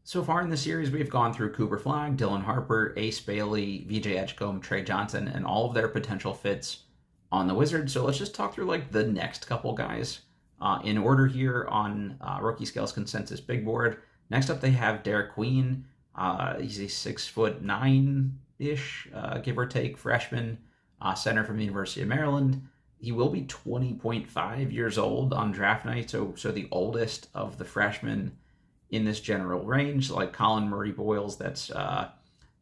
So far in the series, we've gone through Cooper Flag, Dylan Harper, Ace Bailey, VJ Edgecombe, Trey Johnson, and all of their potential fits on the Wizards. So let's just talk through like the next couple guys in order here on Rookie Scales Consensus Big Board. Next up, they have Derik Queen. He's a 6'9" ish, give or take, freshman center from the University of Maryland. He will be 20.5 years old on draft night, so the oldest of the freshmen in this general range. Like Colin Murray Boyles, that's a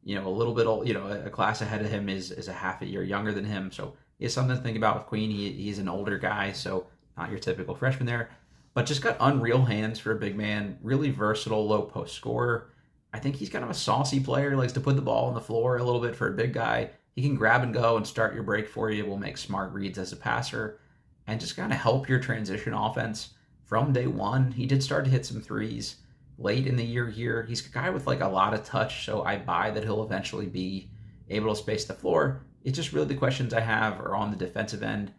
little bit old, a class ahead of him is a half a year younger than him. So it's something to think about with Queen. He's an older guy, so not your typical freshman there, but just got unreal hands for a big man. Really versatile, low post scorer. I think he's kind of a saucy player. Likes to put the ball on the floor a little bit for a big guy. He can grab and go and start your break for you. Will make smart reads as a passer and just kind of help your transition offense from day one. He did start to hit some threes late in the year here. He's a guy with like a lot of touch, so I buy that he'll eventually be able to space the floor. It's just really the questions I have are on the defensive end.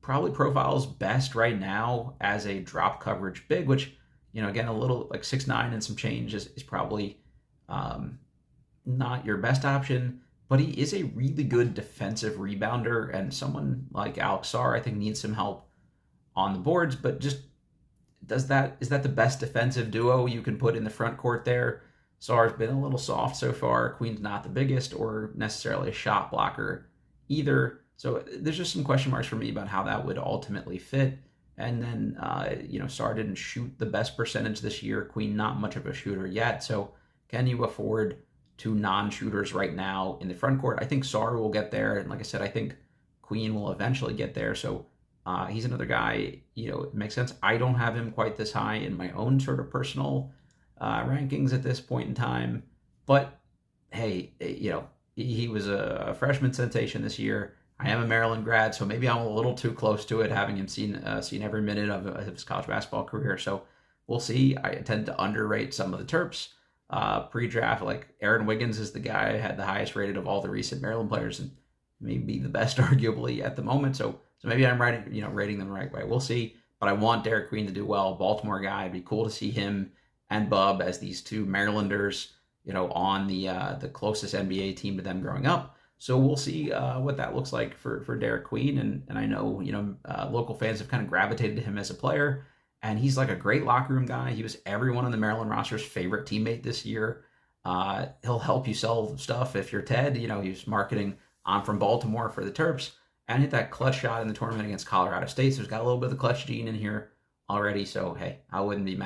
Probably profiles best right now as a drop coverage big, which, again, a little like 6'9" and some change is probably not your best option, but he is a really good defensive rebounder, and someone like Alex Sarr, I think, needs some help on the boards, but just is that the best defensive duo you can put in the front court there? Sarr's been a little soft so far. Queen's not the biggest or necessarily a shot blocker either. So there's just some question marks for me about how that would ultimately fit. And then, Sarr didn't shoot the best percentage this year. Queen, not much of a shooter yet. So can you afford two non-shooters right now in the front court? I think Sarr will get there. And like I said, I think Queen will eventually get there. So he's another guy, it makes sense. I don't have him quite this high in my own sort of personal rankings at this point in time. But hey, he was a freshman sensation this year. I am a Maryland grad, so maybe I'm a little too close to it, having him seen every minute of his college basketball career. So we'll see. I tend to underrate some of the Terps. Pre-draft, like Aaron Wiggins is the guy I had the highest rated of all the recent Maryland players, and maybe the best arguably at the moment. So maybe I'm rating them the right way. We'll see. But I want Derik Queen to do well. Baltimore guy. It'd be cool to see him and Bub as these two Marylanders, on the closest NBA team to them growing up. So we'll see what that looks like for Derik Queen. And I know, local fans have kind of gravitated to him as a player. And he's like a great locker room guy. He was everyone on the Maryland roster's favorite teammate this year. He'll help you sell stuff if you're Ted. He was marketing I'm from Baltimore for the Terps and hit that clutch shot in the tournament against Colorado State. So he's got a little bit of the clutch gene in here already. So, hey, I wouldn't be mad